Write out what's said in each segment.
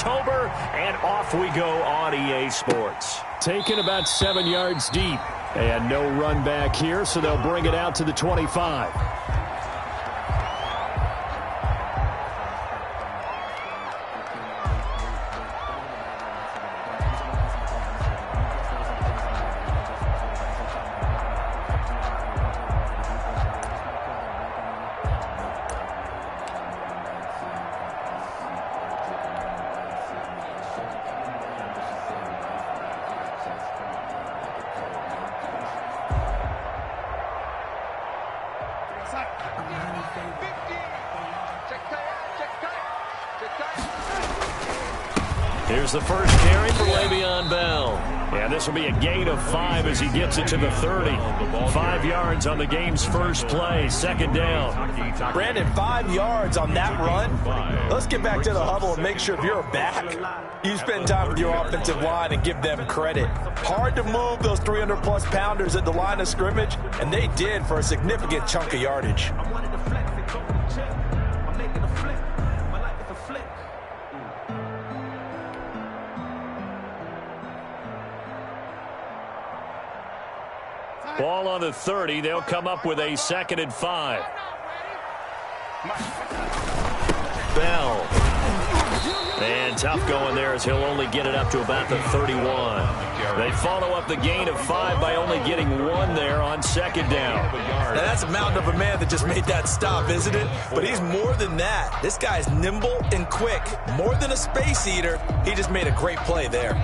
October, and off we go on EA Sports. Taken about 7 yards deep. And no run back here, so they'll bring it out to the 25. Here's the first carry for Le'Veon Bell. And this will be a gain of 5 as he gets it to the 30. 5 yards on the game's first play, second down. Brandon, 5 yards on that run. Let's get back to the huddle and make sure if you're a back, you spend time with your offensive line and give them credit. Hard to move those 300-plus pounders at the line of scrimmage, and they did for a significant chunk of yardage. Ball on the 30. They'll come up with a 2nd and 5. Bell. And tough going there as he'll only get it up to about the 31. They follow up the gain of 5 by only getting 1 there on 2nd down. Now that's a mountain of a man that just made that stop, isn't it? But he's more than that. This guy's nimble and quick. More than a space eater. He just made a great play there.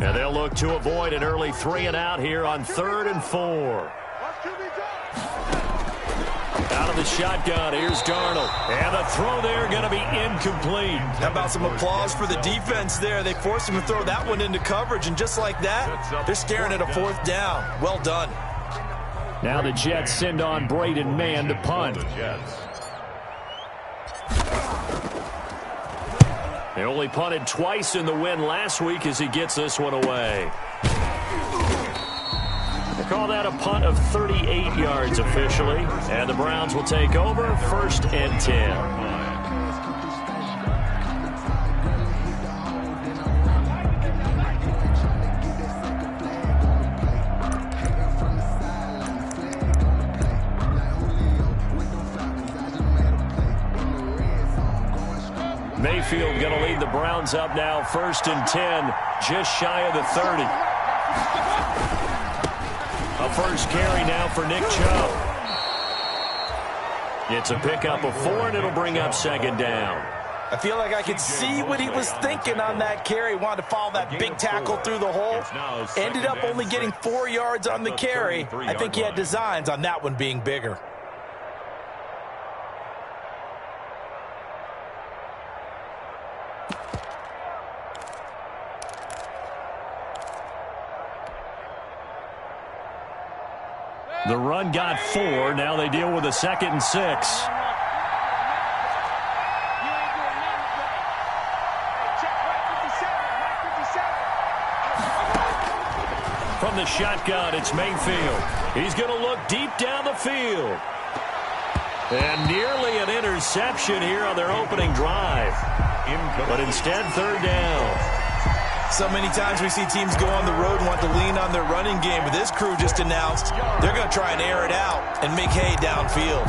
And they'll look to avoid an early 3 and out here on 3rd and 4. Out of the shotgun, here's Darnold. And the throw there going to be incomplete. How about some applause for the defense there? They forced him to throw that one into coverage, and just like that, they're staring at a 4th down. Well done. Now the Jets send on Braden Mann to punt. They only punted twice in the win last week as he gets this one away. They call that a punt of 38 yards officially. And the Browns will take over 1st and 10. Mayfield going to lead the Browns up now, 1st and 10, just shy of the 30. A first carry now for Nick Chubb. It's a pickup of 4, and it'll bring up 2nd down. I feel like I could see what he was thinking on that carry. Wanted to follow that big tackle through the hole. Ended up only getting 4 yards on the carry. I think he had designs on that one being bigger. The run got 4. Now they deal with a 2nd and 6. From the shotgun, it's Mayfield. He's going to look deep down the field. And nearly an interception here on their opening drive. But instead, 3rd down. So many times we see teams go on the road and want to lean on their running game, but this crew just announced they're going to try and air it out and make hay downfield.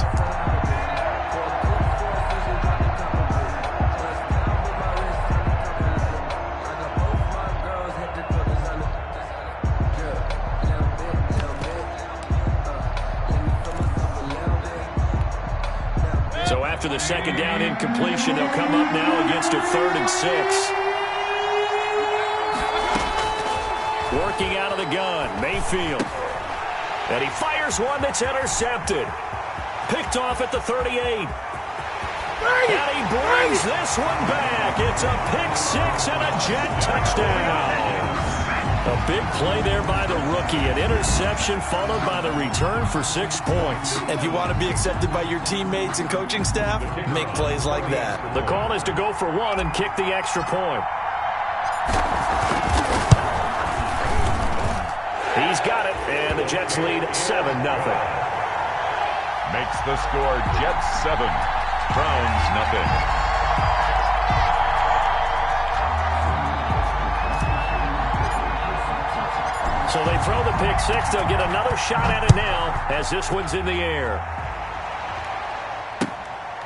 So after the 2nd down incompletion, they'll come up now against a 3rd and 6. Working out of the gun, Mayfield. And he fires one that's intercepted. Picked off at the 38. And he brings this one back. It's a pick 6 and a Jet touchdown. A big play there by the rookie. An interception followed by the return for 6 points. If you want to be accepted by your teammates and coaching staff, make plays like that. The call is to go for 1 and kick the extra point. got it, and the Jets lead 7-0. Makes the score Jets 7, Browns nothing. So they throw the pick six. They'll get another shot at it now as this one's in the air.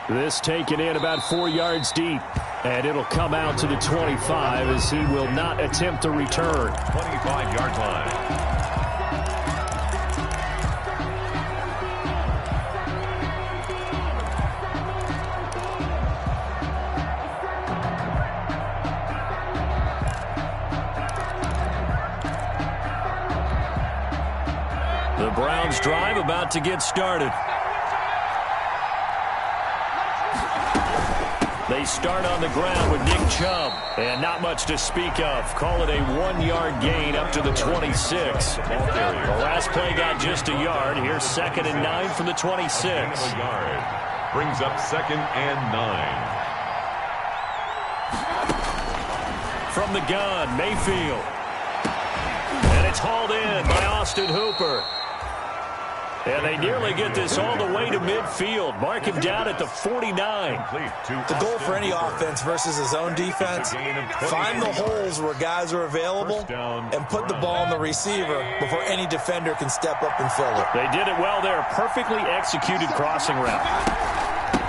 This taken in about 4 yards deep. And it'll come out to the 25 as he will not attempt to return. 25-yard line. The Browns drive about to get started. They start on the ground with Nick Chubb. And not much to speak of. Call it a 1-yard gain up to the 26. The last play got just a yard. Here's 2nd and 9 from the 26. Brings up 2nd and 9. From the gun, Mayfield. And it's hauled in by Austin Hooper. And they nearly get this all the way to midfield. Mark him down at the 49. The goal for any offense versus his own defense, find the holes where guys are available and put the ball in the receiver before any defender can step up and fill it. They did it well there. Perfectly executed crossing route.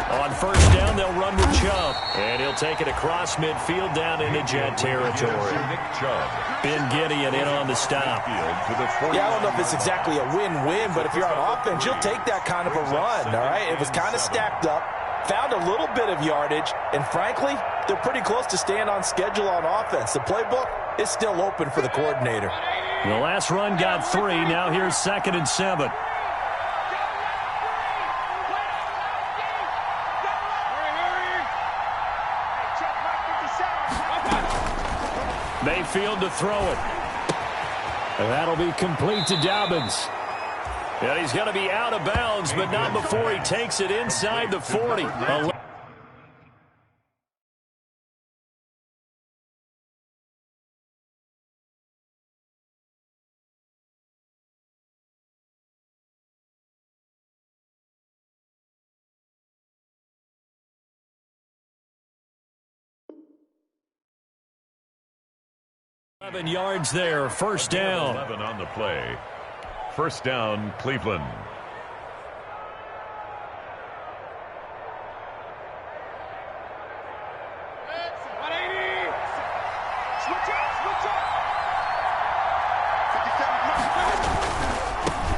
On first down, they'll run with Chubb. And he'll take it across midfield down into Jet territory. Ben Gideon in on the stop. Yeah, I don't know if it's exactly a win-win, but if you're on offense, you'll take that kind of a run, all right? It was kind of stacked up, found a little bit of yardage, and frankly, they're pretty close to staying on schedule on offense. The playbook is still open for the coordinator. The last run got 3. Now here's 2nd and 7. Mayfield to throw it. And that'll be complete to Dobbins. And he's going to be out of bounds, but not before he takes it inside the 40. Yards there, first down. 11 on the play. First down, Cleveland.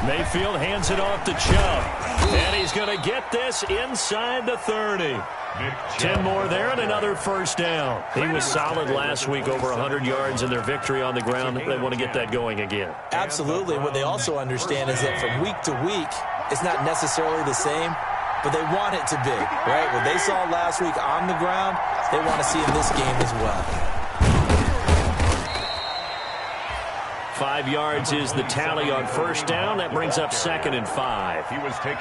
Mayfield hands it off to Chubb. And he's going to get this inside the 30. 10 more there and another first down. He was solid last week, over 100 yards in their victory on the ground. They want to get that going again. Absolutely. What they also understand is that from week to week, it's not necessarily the same, but they want it to be, right? What they saw last week on the ground, they want to see in this game as well. 5 yards is the tally on first down. That brings up 2nd and 5.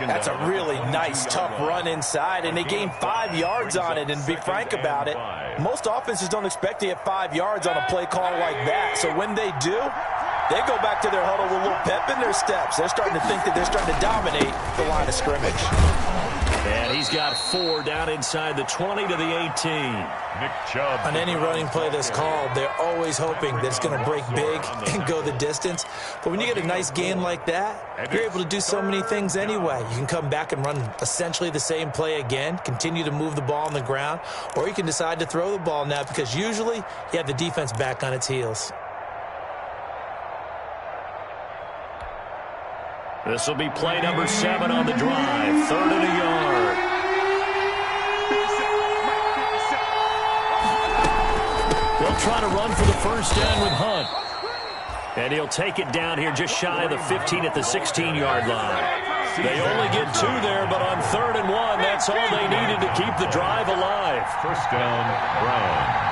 That's a really nice, tough run inside, and they gained 5 yards on it. And to be frank about it, most offenses don't expect to get 5 yards on a play call like that. So when they do, they go back to their huddle with a little pep in their steps. They're starting to think that they're starting to dominate the line of scrimmage. And he's got 4 down inside the 20 to the 18. Nick Chubb. On any running play that's called, they're always hoping that it's going to break big and go the distance. But when you get a nice game like that, you're able to do so many things anyway. You can come back and run essentially the same play again, continue to move the ball on the ground, or you can decide to throw the ball now because usually you have the defense back on its heels. This will be play number 7 on the drive. 3rd and a yard. They'll try to run for the first down with Hunt. And he'll take it down here just shy of the 15 at the 16-yard line. They only get 2 there, but on 3rd and 1, that's all they needed to keep the drive alive. First down, Browns.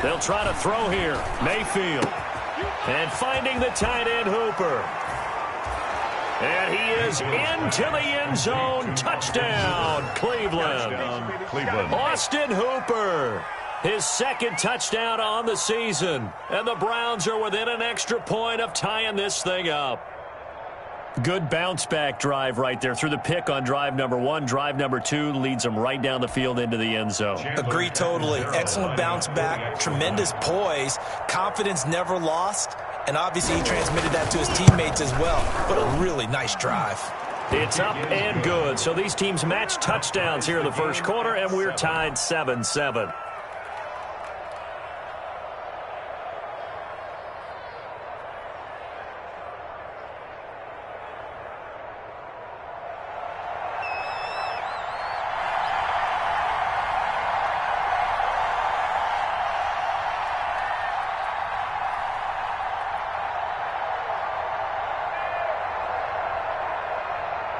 They'll try to throw here. Mayfield. And finding the tight end, Hooper. And he is into the end zone. Touchdown, Cleveland. Austin Hooper, his second touchdown on the season. And the Browns are within an extra point of tying this thing up. Good bounce-back drive right there. Through the pick on drive number 1. Drive number 2 leads them right down the field into the end zone. Agree totally. Excellent bounce-back, tremendous poise, confidence never lost, and obviously he transmitted that to his teammates as well. What a really nice drive. It's up and good. So these teams match touchdowns here in the first quarter, and we're tied 7-7.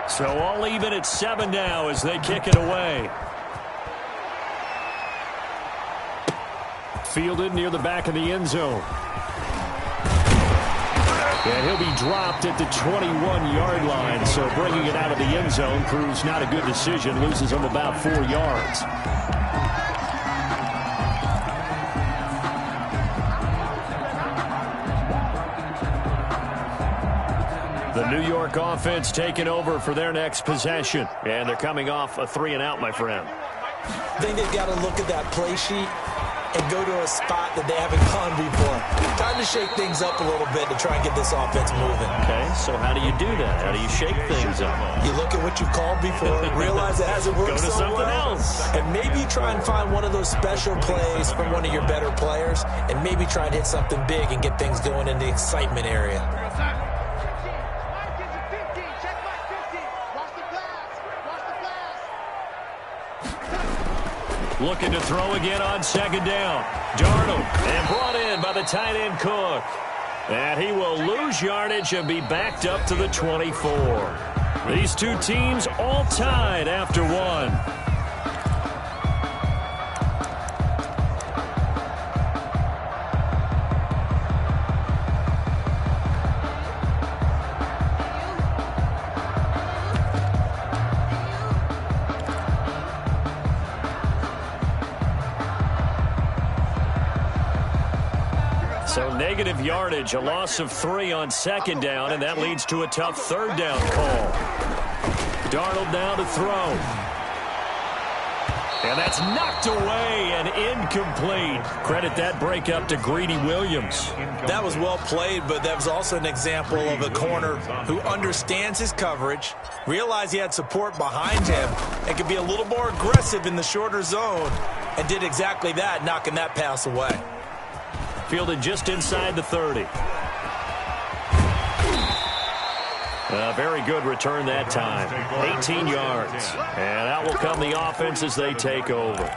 So all even at 7 now as they kick it away. Fielded near the back of the end zone. And he'll be dropped at the 21-yard line. So bringing it out of the end zone proves not a good decision. Loses him about 4 yards. The New York offense taking over for their next possession. And they're coming off a 3-and-out, my friend. I think they've got to look at that play sheet and go to a spot that they haven't gone before. Time to shake things up a little bit to try and get this offense moving. Okay, so how do you do that? How do you shake things up? You look at what you've called before, realize it hasn't worked Go to so something well, else. and maybe try and find one of those special plays from one of your better players, and maybe try and hit something big and get things going in the excitement area. Looking to throw again on second down. Darnold, and brought in by the tight end Cook. And he will lose yardage and be backed up to the 24. These two teams all tied after one. So negative yardage, a loss of 3 on second down, and that leads to a tough third down call. Darnold now to throw. And that's knocked away and incomplete. Credit that breakup to Greedy Williams. That was well played, but that was also an example of a corner who understands his coverage, realized he had support behind him, and could be a little more aggressive in the shorter zone, and did exactly that, knocking that pass away. Fielded just inside the 30. A very good return that time. 18 yards. And out will come the offense as they take over.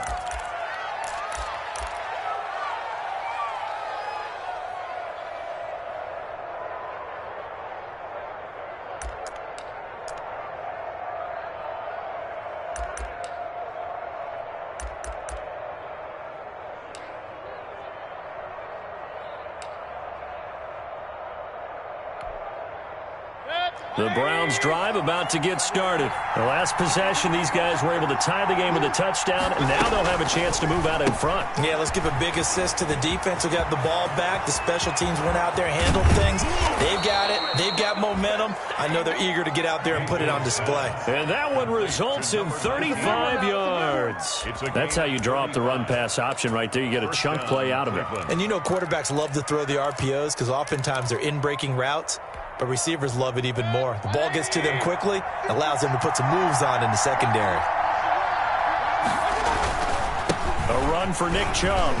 The Browns drive about to get started. The last possession, these guys were able to tie the game with a touchdown, and now they'll have a chance to move out in front. Yeah, let's give a big assist to the defense who got the ball back. The special teams went out there, handled things. They've got it. They've got momentum. I know they're eager to get out there and put it on display. And that one results in 35 yards. That's how you draw up the run-pass option right there. You get a chunk play out of it. And you know quarterbacks love to throw the RPOs because oftentimes they're in-breaking routes. But receivers love it even more. The ball gets to them quickly, allows them to put some moves on in the secondary. A run for Nick Chubb.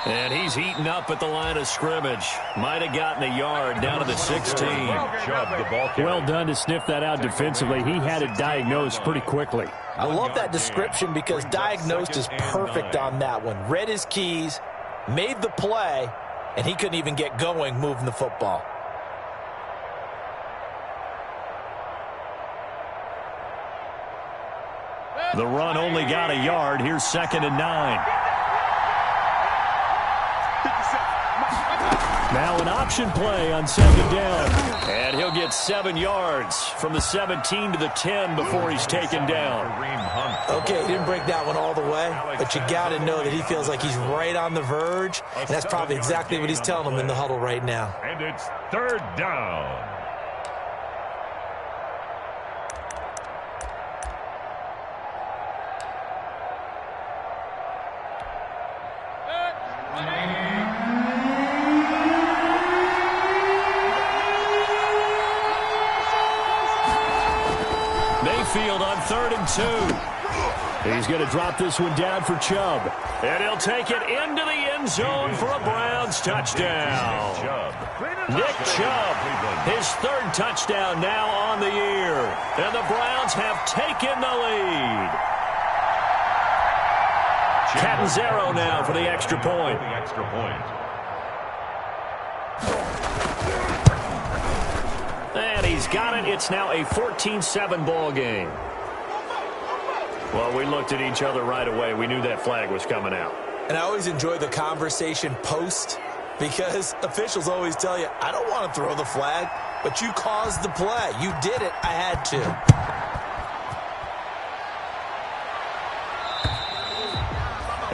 And he's heating up at the line of scrimmage. Might have gotten a yard down to the 16. Well done to sniff that out defensively. He had it diagnosed pretty quickly. I love that description because diagnosed is perfect on that one. Read his keys, made the play, and he couldn't even get going moving the football. The run only got a yard. Here's 2nd and 9. Now an option play on second down. And he'll get 7 yards from the 17 to the 10 before he's taken down. Okay, he didn't break that one all the way, but you got to know that he feels like he's right on the verge, and that's probably exactly what he's telling them in the huddle right now. And it's 3rd down. Mayfield on 3rd and 2. He's going to drop this one down for Chubb. And he'll take it into the end zone for a Browns touchdown. Nick Chubb, his 3rd touchdown now on the year. And the Browns have taken the lead. Catanzaro now for the extra point. And he's got it. It's now a 14-7 ball game. Well, we looked at each other right away. We knew that flag was coming out. And I always enjoy the conversation post because officials always tell you, I don't want to throw the flag, but you caused the play. You did it. I had to.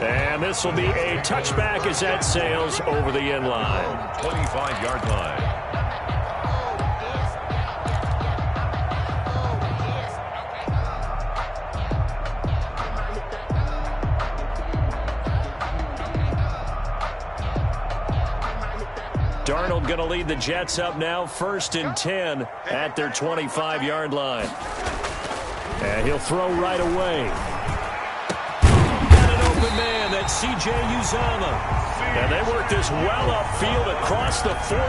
And this will be a touchback as that sails over the end line. 25-yard line. Darnold going to lead the Jets up now, 1st and 10 at their 25-yard line. And he'll throw right away. Got an open man, that's C.J. Uzomah. And they work this well upfield across the 45.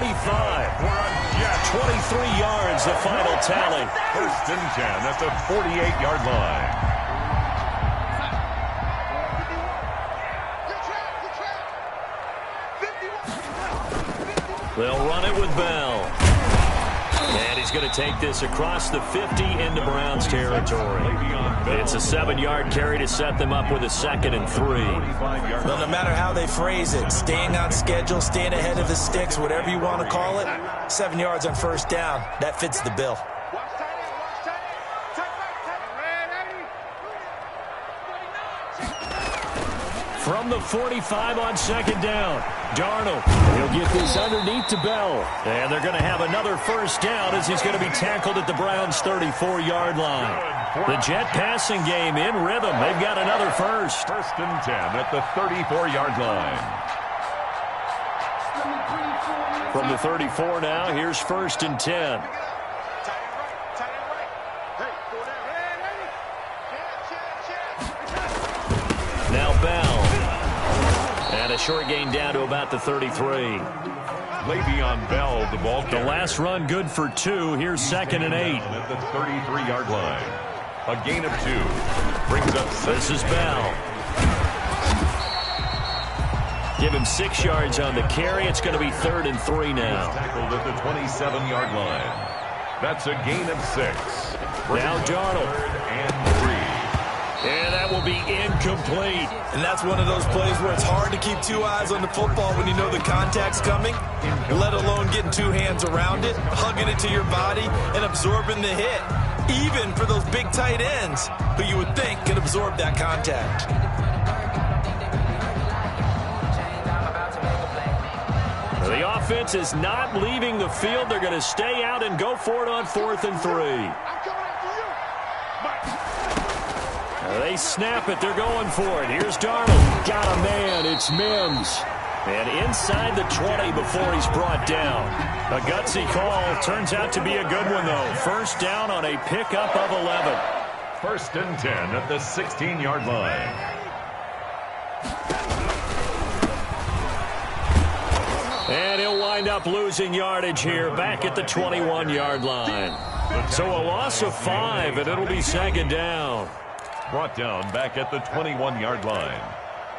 23 yards, the final tally. 1st and 10 at the 48-yard line. They'll run it with Bell. And he's going to take this across the 50 into Browns territory. It's a 7-yard carry to set them up with a 2nd and 3. Well, no matter how they phrase it, staying on schedule, staying ahead of the sticks, whatever you want to call it, 7 yards on 1st down, that fits the bill. From the 45 on 2nd down, Darnold. He'll get this underneath to Bell. And they're going to have another 1st down as he's going to be tackled at the Browns' 34-yard line. The Jet passing game in rhythm. They've got another 1st. 1st and 10 at the 34-yard line. From the 34 now, here's 1st and 10. Now Bell. And a short gain down to about the 33. Le'Veon Bell, the ball carrier. The last run good for 2. Here's 2nd and 8. At the 33-yard line. A gain of 2. Brings up 6. This is Bell. Give him 6 yards on the carry. It's going to be 3rd and 3 now. He's tackled at the 27-yard line. That's a gain of 6. Now Darnold. 3rd and 3. And that will be incomplete. And that's one of those plays where it's hard to keep 2 eyes on the football when you know the contact's coming, let alone getting 2 hands around it, hugging it to your body, and absorbing the hit, even for those big tight ends who you would think can absorb that contact. The offense is not leaving the field. They're going to stay out and go for it on 4th and 3. They snap it. They're going for it. Here's Darnold. Got a man. It's Mims. And inside the 20 before he's brought down. A gutsy call. Turns out to be a good one, though. 1st down on a pickup of 11. 1st and 10 at the 16-yard line. And he'll wind up losing yardage here back at the 21-yard line. So a loss of 5, and it'll be 2nd down. Brought down back at the 21-yard line.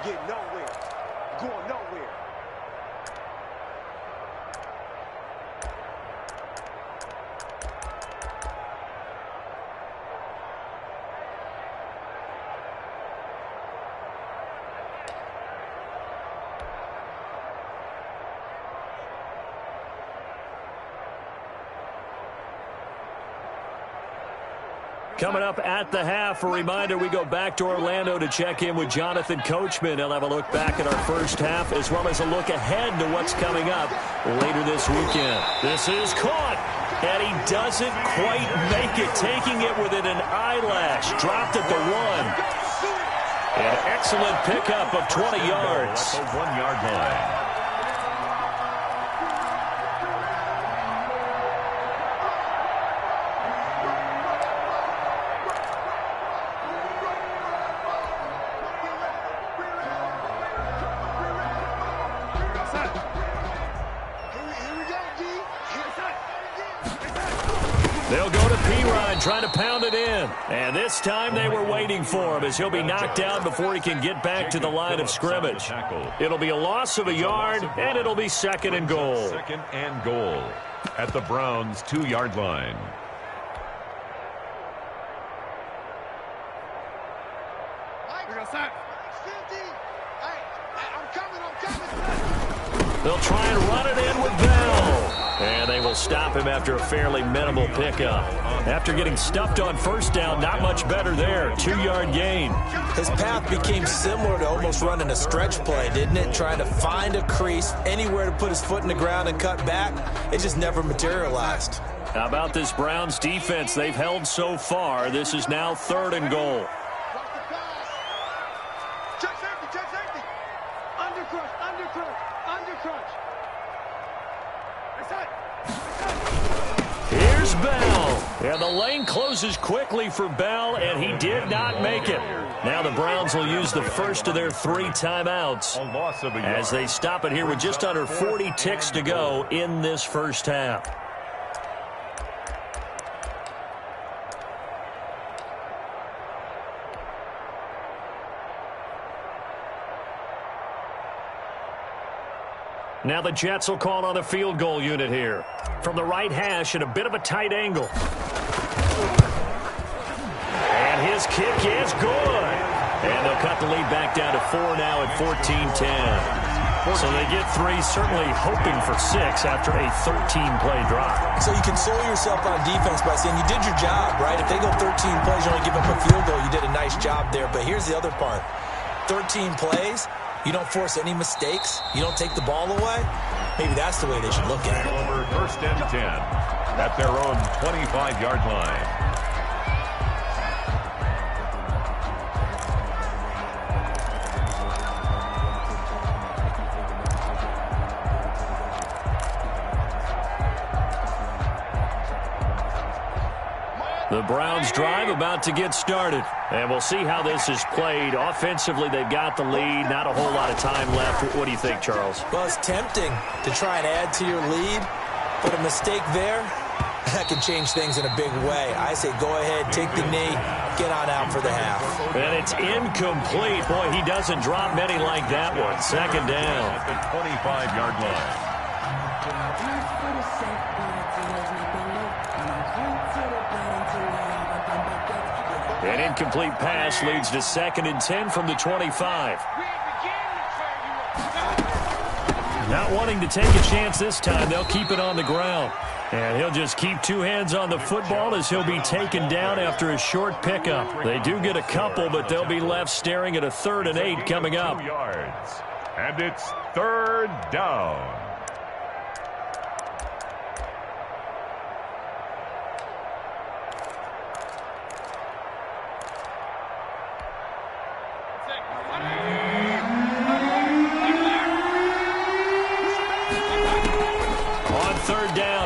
Get nowhere. Going nowhere. Coming up at the half, a reminder, we go back to Orlando to check in with Jonathan Coachman. He'll have a look back at our first half as well as a look ahead to what's coming up later this weekend. This is caught, and he doesn't quite make it, taking it within an eyelash. Dropped at the 1. An excellent pickup of 20 yards. At the 1-yard line. They'll go to P-Ryan, trying to pound it in. And this time they were waiting for him as he'll be knocked down before he can get back to the line of scrimmage. It'll be a loss of a yard, and it'll be 2nd and goal. 2nd and goal at the Browns' 2-yard line. They'll try and run it in with Bell. And they will stop him after a fairly minimal pickup. After getting stuffed on first down, not much better there. 2-yard gain. His path became similar to almost running a stretch play, didn't it? Trying to find a crease, anywhere to put his foot in the ground and cut back. It just never materialized. How about this Browns defense they've held so far? This is now 3rd and goal. Check safety. Undercrunch. Here's Bell. And the lane closes quickly for Bell, and he did not make it. Now the Browns will use the first of their 3 timeouts A loss of a yard. as they stop it here with just under 40 ticks to go in this first half. Now the Jets will call on the field goal unit here. From the right hash at a bit of a tight angle. And his kick is good. And they'll cut the lead back down to 4 now at 14-10. So they get 3, certainly hoping for 6 after a 13-play drive. So you console yourself on defense by saying you did your job, right? If they go 13 plays, you only give up a field goal, you did a nice job there. But here's the other part. 13 plays, you don't force any mistakes, you don't take the ball away. Maybe that's the way they should look at it. Over 1st and 10 at their own 25-yard line. The Browns drive about to get started. And we'll see how this is played. Offensively, they've got the lead. Not a whole lot of time left. What do you think, Charles? Well, it's tempting to try and add to your lead, but a mistake there, that can change things in a big way. I say go ahead, take the knee, get on out for the half. And it's incomplete. Boy, he doesn't drop many like that one. 2nd down. At the 25-yard line. An incomplete pass leads to 2nd and 10 from the 25. Not wanting to take a chance this time, they'll keep it on the ground. And he'll just keep 2 hands on the football as he'll be taken down after a short pickup. They do get a couple, but they'll be left staring at a 3rd and 8 coming up. 2 yards. And it's 3rd down.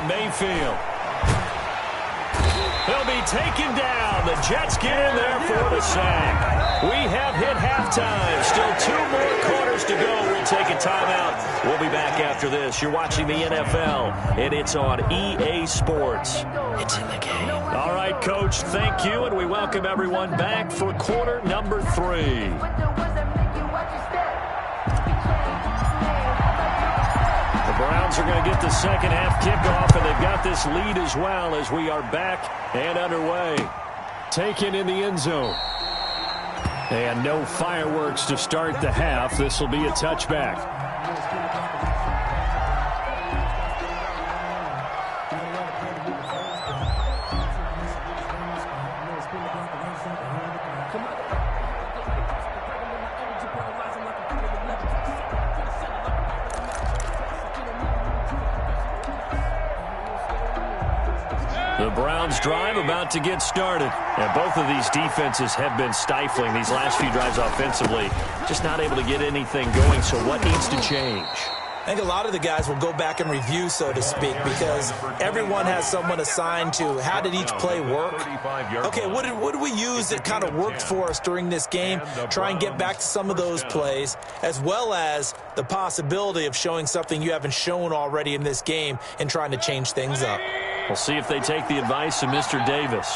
Mayfield. He'll be taken down. The Jets get in there for the sack. We have hit halftime. Still 2 more quarters to go. We'll take a timeout. We'll be back after this. You're watching the NFL, and it's on EA Sports. It's in the game. All right, Coach, thank you, and we welcome everyone back for quarter number 3. Browns are going to get the second half kickoff, and they've got this lead as well as we are back and underway. Taken in the end zone. And no fireworks to start the half. This will be a touchback. The Browns drive about to get started. And both of these defenses have been stifling these last few drives offensively. Just not able to get anything going. So what needs to change? I think a lot of the guys will go back and review, so to speak, because everyone has someone assigned to how did each play work. Okay, what did we use that kind of worked for us during this game? Try and get back to some of those plays, as well as the possibility of showing something you haven't shown already in this game and trying to change things up. We'll see if they take the advice of Mr. Davis.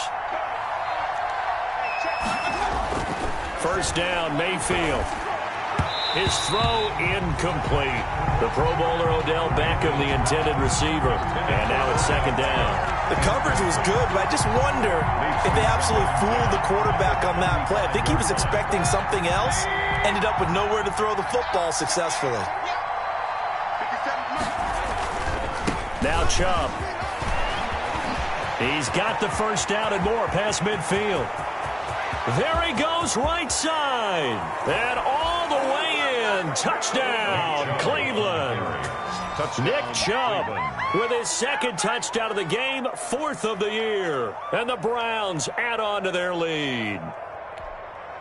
First down, Mayfield. His throw incomplete. The Pro Bowler Odell Beckham, the intended receiver. And now it's second down. The coverage was good, but I just wonder if they absolutely fooled the quarterback on that play. I think he was expecting something else. Ended up with nowhere to throw the football successfully. Now Chubb. He's got the first down and more past midfield. There he goes, right side. And all the way in. Touchdown, Cleveland. Nick Chubb with his second touchdown of the game, fourth of the year. And the Browns add on to their lead.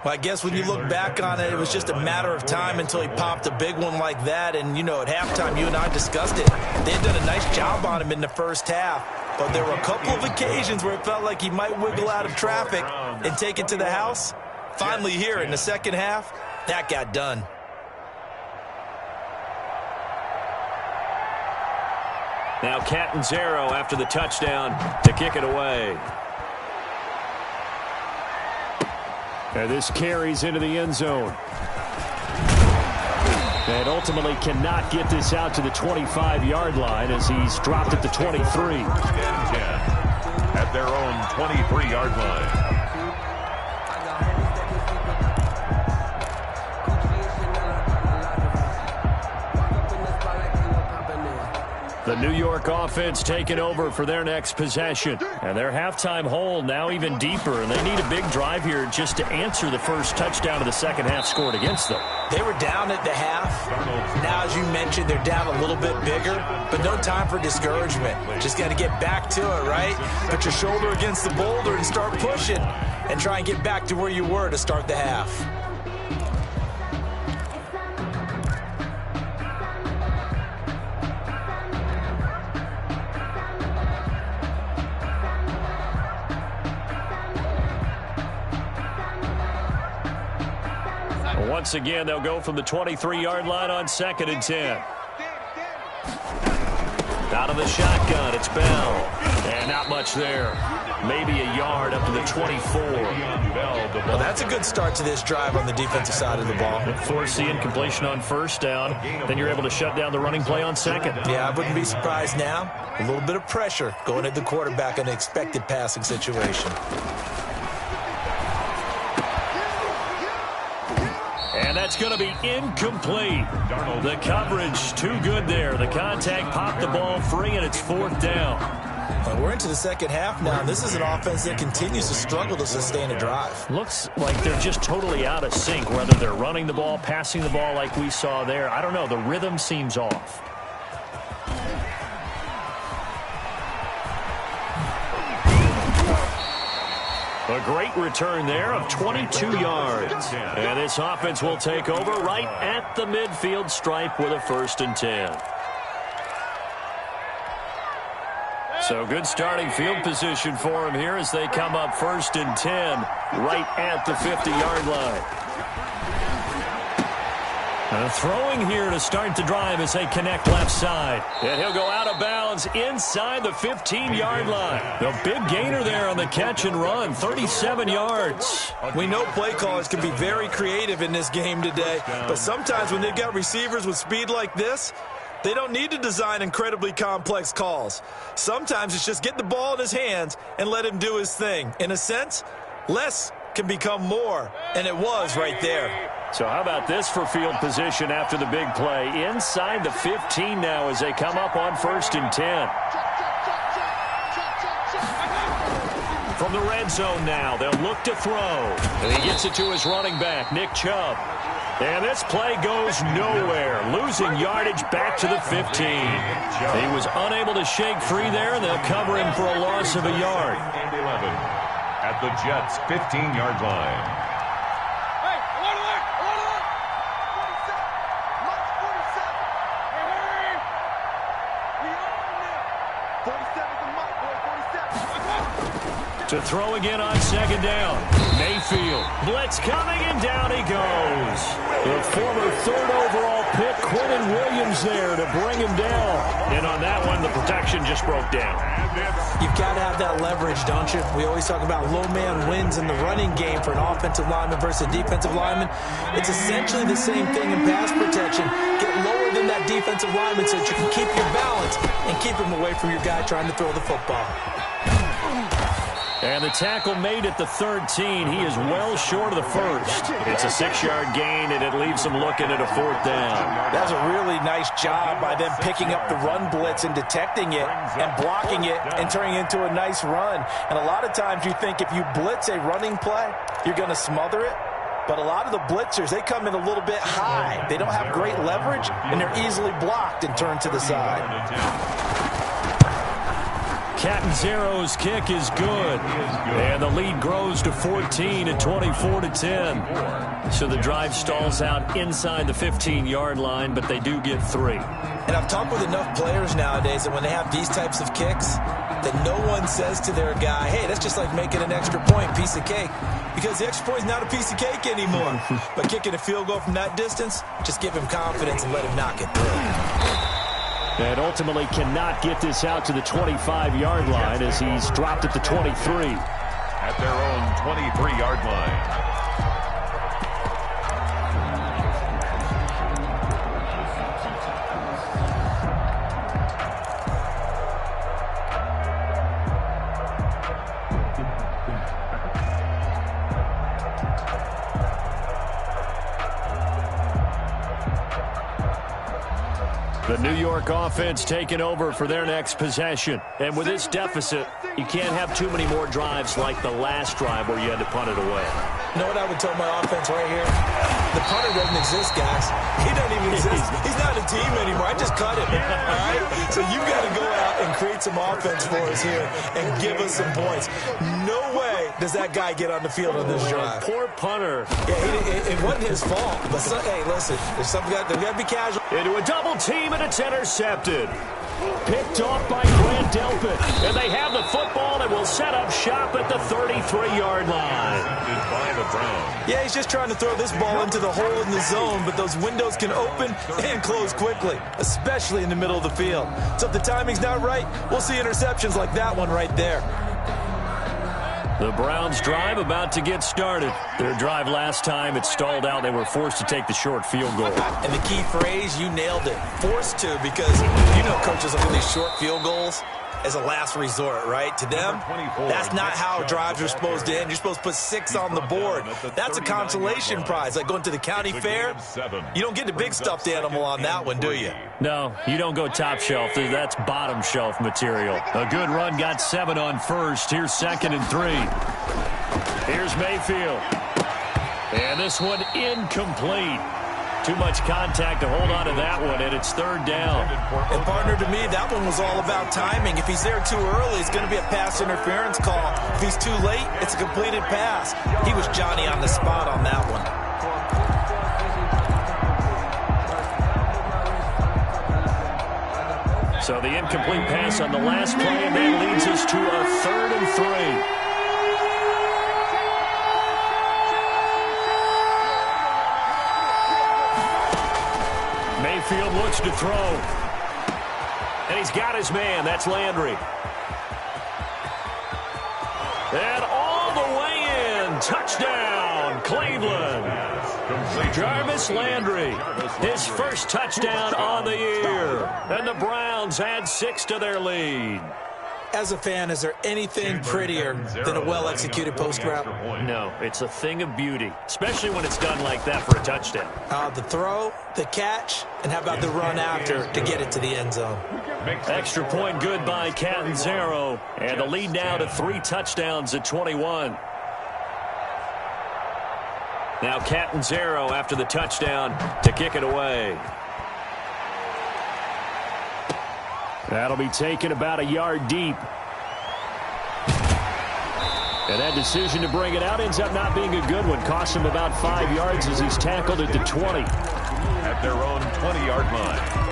Well, I guess when you look back on it, it was just a matter of time until he popped a big one like that. And, you know, at halftime, you and I discussed it. They had done a nice job on him in the first half. But there were a couple of occasions where it felt like he might wiggle out of traffic and take it to the house. Finally here in the second half, that got done. Now Catanzaro after the touchdown to kick it away. And this carries into the end zone. And ultimately cannot get this out to the 25-yard line as he's dropped at the 23. At their own 23-yard line. The New York offense taking over for their next possession. And their halftime hole now even deeper. And they need a big drive here just to answer the first touchdown of the second half scored against them. They were down at the half. Now, as you mentioned, they're down a little bit bigger. But no time for discouragement. Just got to get back to it, right? Put your shoulder against the boulder and start pushing. And try and get back to where you were to start the half. Once again, they'll go from the 23-yard line on 2nd and 10. Out of the shotgun, it's Bell. And not much there. Maybe a yard up to the 24. Well, that's a good start to this drive on the defensive side of the ball. Force the incompletion on first down. Then you're able to shut down the running play on second. Yeah, I wouldn't be surprised now. A little bit of pressure going at the quarterback in an expected passing situation. And that's going to be incomplete. The coverage too good there. The contact popped the ball free, and it's fourth down. Well, we're into the second half now. This is an offense that continues to struggle to sustain a drive. Looks like they're just totally out of sync, whether they're running the ball, passing the ball like we saw there. I don't know. The rhythm seems off. A great return there of 22 yards. And this offense will take over right at the midfield stripe with a 1st and 10. So good starting field position for them here as they come up 1st and 10 right at the 50-yard line. Throwing here to start the drive as they connect left side. And he'll go out of bounds inside the 15-yard line. The big gainer there on the catch and run, 37 yards. We know play callers can be very creative in this game today, but sometimes when they've got receivers with speed like this, they don't need to design incredibly complex calls. Sometimes it's just get the ball in his hands and let him do his thing. In a sense, less can become more, and it was right there. So how about this for field position after the big play? Inside the 15 now as they come up on 1st and 10. From the red zone now, they'll look to throw. And he gets it to his running back, Nick Chubb. And this play goes nowhere, losing yardage back to the 15. He was unable to shake free there, and they'll cover him for a loss of a yard. And 11 at the Jets' 15-yard line. Hey, I want to look. 47. Lunch 47. Hey. We on now. 47 the mic, boy. 47. To throw again on second down. Mayfield. Blitz coming, and down he goes. The former third overall pick, Quentin Williams, there to bring him down. And on that one, the protection just broke down. You've got to have that leverage, don't you? We always talk about low man wins in the running game for an offensive lineman versus a defensive lineman. It's essentially the same thing in pass protection. Get lower than that defensive lineman so that you can keep your balance and keep him away from your guy trying to throw the football. And the tackle made at the 13. He is well short of the first. It's a 6-yard gain, and it leaves him looking at a fourth down. That was a really nice job by them picking up the run blitz and detecting it and blocking it and turning it into a nice run. And a lot of times you think if you blitz a running play, you're going to smother it. But a lot of the blitzers, they come in a little bit high. They don't have great leverage, and they're easily blocked and turned to the side. Catanzaro's kick is good. And the lead grows to 14 at 24-10. So the drive stalls out inside the 15-yard line, but they do get 3. And I've talked with enough players nowadays that when they have these types of kicks, that no one says to their guy, hey, that's just like making an extra point, piece of cake. Because the extra point is not a piece of cake anymore. But kicking a field goal from that distance, just give him confidence and let him knock it through. And ultimately cannot get this out to the 25-yard line as he's dropped at the 23. At their own 23-yard line. The New York offense taking over for their next possession. And with this deficit, you can't have too many more drives like the last drive where you had to punt it away. You know what I would tell my offense right here? The punter doesn't exist, guys. He doesn't even exist. He's not a team anymore. I just cut him. All right? So you've got to go out and create some offense for us here and give us some points. No way does that guy get on the field on this drive. Poor punter. Yeah, it wasn't his fault. But, hey, listen, there's something there's got to be casual. Into a double team, and it's intercepted. Picked off by Grant Delpit. And they have the football and will set up shop at the 33-yard line. By the Browns. Yeah, he's just trying to throw this ball into the hole in the zone, but those windows can open and close quickly, especially in the middle of the field. So if the timing's not right, we'll see interceptions like that one right there. The Browns' drive about to get started. Their drive last time, it stalled out. They were forced to take the short field goal. And the key phrase, you nailed it. Forced to, because you know coaches look at these short field goals as a last resort, right? To them, that's not how drives are supposed to end. You're supposed to put 6 on the board. That's a consolation prize. Like going to the county fair, you don't get the big stuffed animal on that one, do you? No, you don't go top shelf. That's bottom shelf material. A good run got 7 on first. Here's 2nd and 3. Here's Mayfield. And this one incomplete. Too much contact to hold on to that one, and it's 3rd down. And, partner, to me, that one was all about timing. If he's there too early, it's going to be a pass interference call. If he's too late, it's a completed pass. He was Johnny on the spot on that one. So the incomplete pass on the last play, and that leads us to a 3rd and 3. Mayfield looks to throw. And he's got his man. That's Landry. And all the way in. Touchdown, Cleveland. Jarvis Landry, his first touchdown on the year. And the Browns add 6 to their lead. As a fan, is there anything prettier than a well-executed post route? No, it's a thing of beauty, especially when it's done like that for a touchdown. The throw, the catch, and how about the run after to get it to the end zone? Extra point good by Catanzaro, and the lead now to 3 touchdowns at 21. Now Catanzaro after the touchdown to kick it away. That'll be taken about a yard deep. And that decision to bring it out ends up not being a good one. Costs him about 5 yards as he's tackled at the 20. At their own 20-yard line.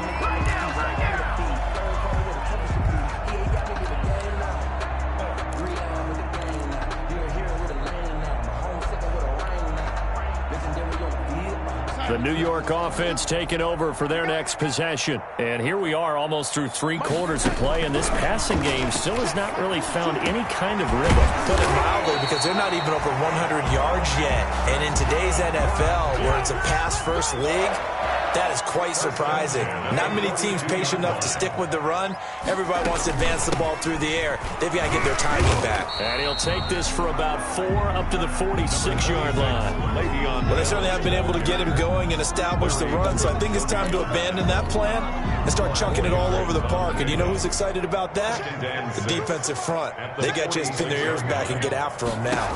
The New York offense taking over for their next possession. And here we are almost through 3 quarters of play, and this passing game still has not really found any kind of rhythm. Put it mildly, because they're not even over 100 yards yet. And in today's NFL, where it's a pass-first league, that is quite surprising. Not many teams patient enough to stick with the run. Everybody wants to advance the ball through the air. They've got to get their timing back. And he'll take this for about 4 up to the 46-yard line. Well, they certainly have been able to get him going and establish the run, so I think it's time to abandon that plan and start chunking it all over the park. And you know who's excited about that? The defensive front. They got a chance to pin their ears back and get after him now.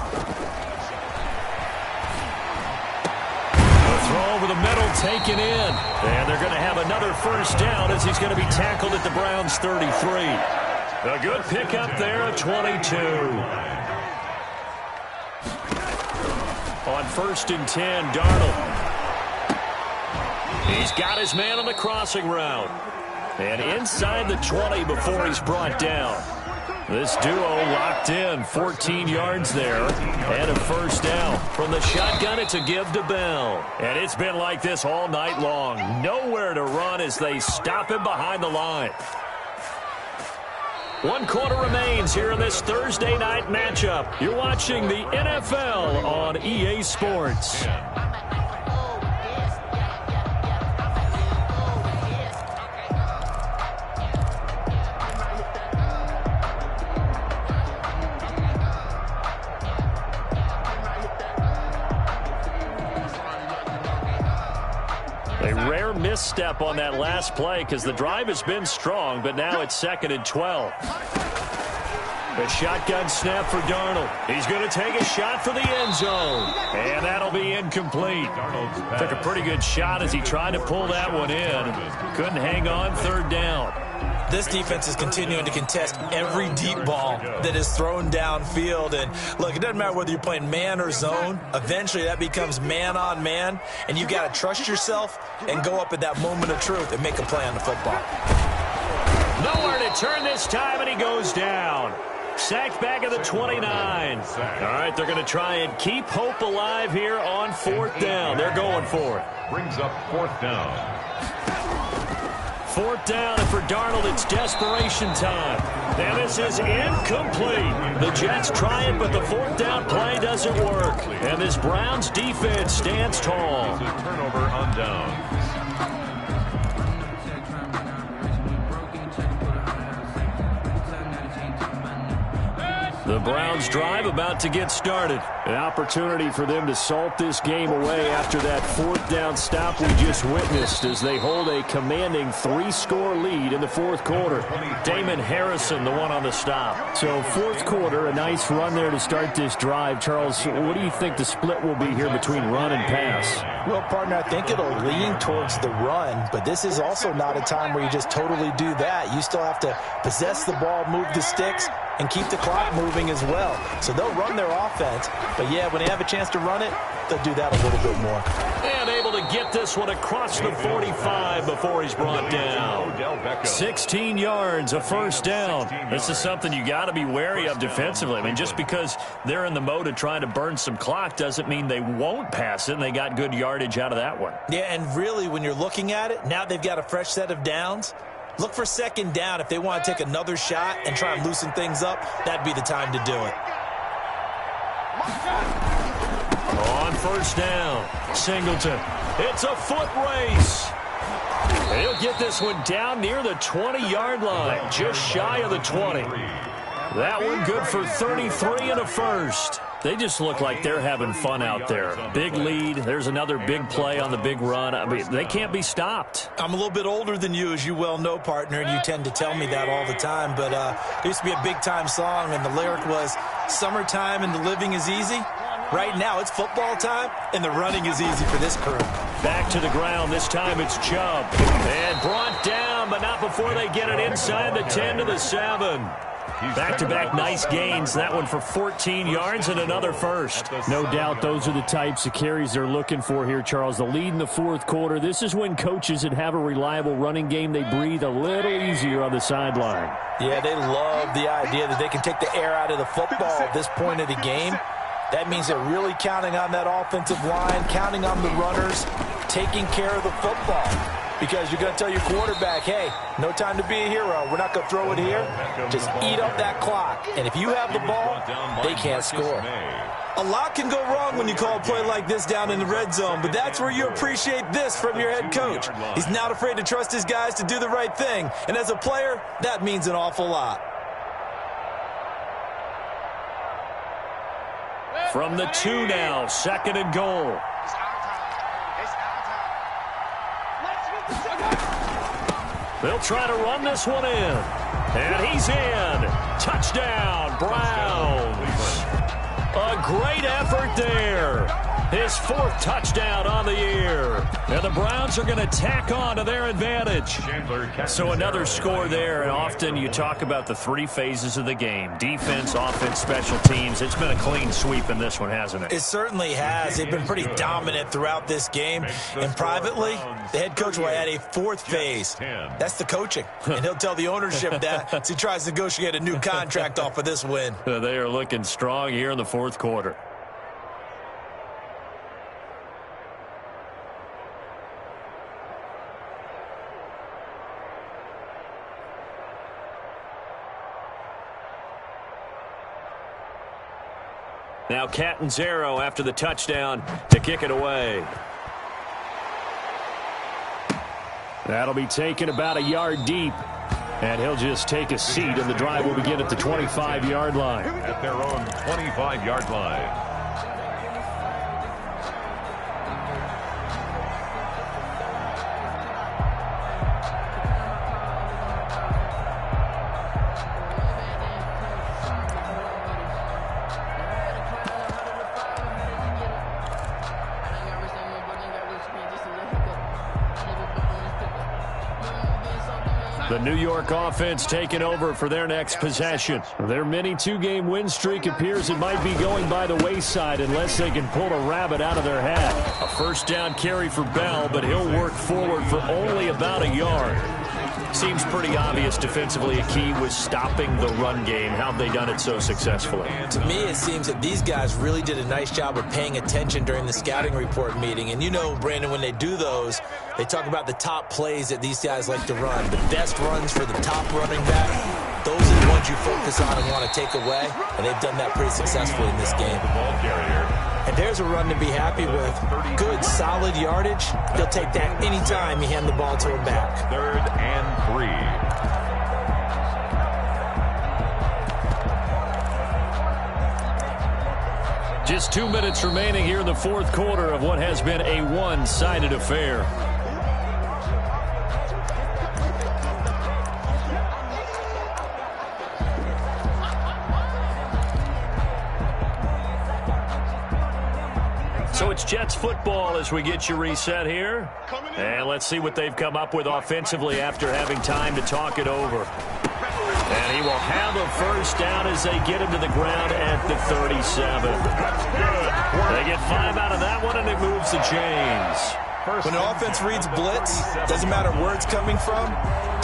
Throw over the middle, taken in. And they're going to have another first down as he's going to be tackled at the Browns' 33. A good pickup there at 22. On 1st and 10, Darnold. He's got his man on the crossing route. And inside the 20 before he's brought down. This duo locked in, 14 yards there, and a first down. From the shotgun, it's a give to Bell. And it's been like this all night long. Nowhere to run as they stop him behind the line. 1 quarter remains here in this Thursday night matchup. You're watching the NFL on EA Sports. A rare misstep on that last play because the drive has been strong, but now it's 2nd and 12. The shotgun snap for Darnold. He's going to take a shot for the end zone. And that'll be incomplete. Took a pretty good shot as he tried to pull that one in. Couldn't hang on, 3rd down. This defense is continuing to contest every deep ball that is thrown downfield. And, look, it doesn't matter whether you're playing man or zone. Eventually, that becomes man-on-man, and you've got to trust yourself and go up at that moment of truth and make a play on the football. Nowhere to turn this time, and he goes down. Sacked back at the 29. All right, they're going to try and keep hope alive here on 4th down. They're going for it. Brings up 4th down. 4th down, and for Darnold, it's desperation time. And this is incomplete. The Jets try it, but the 4th down play doesn't work. And this Browns defense stands tall. It's a turnover on downs. The Browns drive about to get started. An opportunity for them to salt this game away after that 4th down stop we just witnessed as they hold a commanding 3-score lead in the 4th quarter. Damon Harrison, the one on the stop. So 4th quarter, a nice run there to start this drive. Charles, what do you think the split will be here between run and pass? Well, partner, I think it'll lean towards the run, but this is also not a time where you just totally do that. You still have to possess the ball, move the sticks, and keep the clock moving as well. So they'll run their offense, but yeah, when they have a chance to run it, they'll do that a little bit more. And able to get this one across the 45 before he's brought down. 16 yards, a first down. This is something you got to be wary of defensively. I mean, just because they're in the mode of trying to burn some clock doesn't mean they won't pass it, and they got good yardage out of that one. Yeah, and really, when you're looking at it, now they've got a fresh set of downs. Look for 2nd down. If they want to take another shot and try and loosen things up, that'd be the time to do it. On 1st down, Singleton. It's a foot race. He'll get this one down near the 20-yard line, just shy of the 20. That one good for 33 and a first. They just look like they're having fun out there. Big lead. There's another big play on the big run. I mean, they can't be stopped. I'm a little bit older than you, as you well know, partner, and you tend to tell me that all the time. But there used to be a big-time song, and the lyric was, "Summertime and the living is easy." Right now, it's football time, and the running is easy for this crew. Back to the ground. This time it's Chubb. And brought down, but not before they get it inside the 10 to the 7. Back-to-back nice gains. That one for 14 yards and another first. No doubt those are the types of carries they're looking for here, Charles. The lead in the fourth quarter. This is when coaches that have a reliable running game, they breathe a little easier on the sideline. Yeah, they love the idea that they can take the air out of the football at this point of the game. That means they're really counting on that offensive line, counting on the runners, taking care of the football. Because you're going to tell your quarterback, hey, no time to be a hero. We're not going to throw it here. Just eat up that clock. And if you have the ball, they can't score. A lot can go wrong when you call a play like this down in the red zone, but that's where you appreciate this from your head coach. He's not afraid to trust his guys to do the right thing. And as a player, that means an awful lot. From the 2 now, 2nd and goal. They'll try to run this one in. And he's in. Touchdown, Browns. A great effort there. His 4th touchdown on the year. And the Browns are going to tack on to their advantage. So another score there. And often you talk about the 3 phases of the game. Defense, offense, special teams. It's been a clean sweep in this one, hasn't it? It certainly has. They've been pretty dominant throughout this game. And privately, the head coach will add a 4th phase. That's the coaching. And he'll tell the ownership that as he tries to negotiate a new contract off of this win. They are looking strong here in the fourth quarter. Now Catanzaro after the touchdown to kick it away. That'll be taken about a yard deep. And he'll just take a seat, and the drive will begin at the 25-yard line. At their own 25-yard line. The New York offense taking over for their next possession. Their mini 2-game win streak appears it might be going by the wayside unless they can pull a rabbit out of their hat. A first down carry for Bell, but he'll work forward for only about a yard. Seems pretty obvious defensively a key was stopping the run game. How have they done it so successfully? To me, it seems that these guys really did a nice job of paying attention during the scouting report meeting. And you know, Brandon, when they do those, they talk about the top plays that these guys like to run. The best runs for the top running back, those are the ones you focus on and want to take away. And they've done that pretty successfully in this game. And there's a run to be happy with. Good, solid yardage. They'll take that anytime you hand the ball to him back. 3rd and 3. Just 2 minutes remaining here in the fourth quarter of what has been a one-sided affair. So it's Jets football as we get you reset here. And let's see what they've come up with offensively after having time to talk it over. And he will have a first down as they get him to the ground at the 37. They get 5 out of that one, and it moves the chains. When an offense reads blitz, doesn't matter where it's coming from,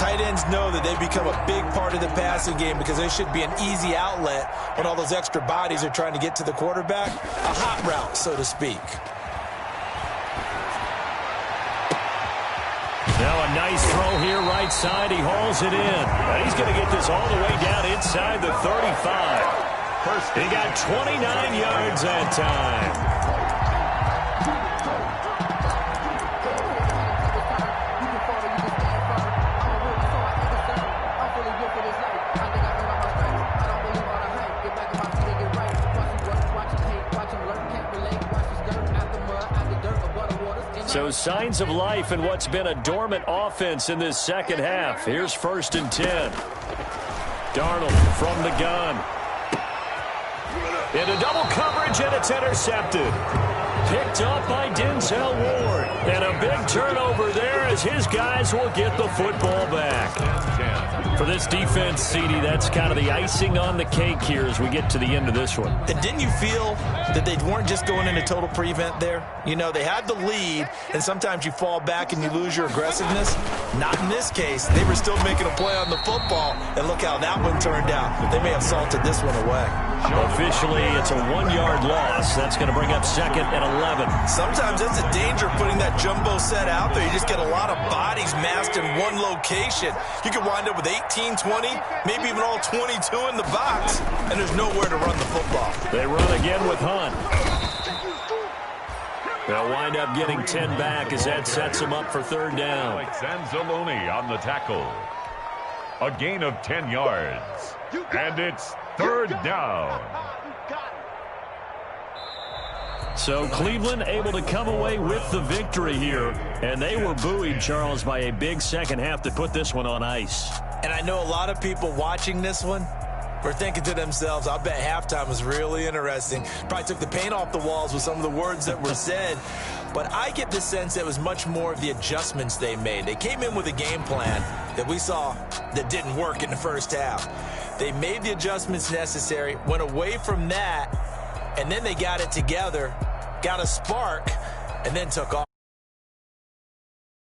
tight ends know that they've become a big part of the passing game because they should be an easy outlet when all those extra bodies are trying to get to the quarterback. A hot route, so to speak. Now a nice throw here right side. He hauls it in. And he's going to get this all the way down inside the 35. He got 29 yards that time. So signs of life in what's been a dormant offense in this second half. Here's 1st and 10. Darnold from the gun. Into double coverage. coverage, and it's intercepted. Picked up by Denzel Ward. And a big turnover there as his guys will get the football back. For this defense, CD, that's kind of the icing on the cake here as we get to the end of this one. And didn't you feel that they weren't just going into total prevent there? You know, they had the lead, and sometimes you fall back and you lose your aggressiveness. Not in this case. They were still making a play on the football, and look how that one turned out. They may have salted this one away. Officially, it's a 1-yard loss. That's going to bring up 2nd and 11. Sometimes that's the danger of putting that jumbo set out there. You just get a lot of bodies massed in one location. You could wind up with 18, 20, maybe even all 22 in the box, and there's nowhere to run the football. They run again with Hunt. They'll wind up getting 10 back as that sets them up for 3rd down. Anzalone on the tackle. A gain of 10 yards. And it's 3rd down. So Cleveland able to come away with the victory here. And they were buoyed, Charles, by a big second half to put this one on ice. And I know a lot of people watching this one were thinking to themselves, I bet halftime was really interesting. Probably took the paint off the walls with some of the words that were said. But I get the sense that it was much more of the adjustments they made. They came in with a game plan that we saw that didn't work in the first half. They made the adjustments necessary, went away from that, and then they got it together, got a spark, and then took off.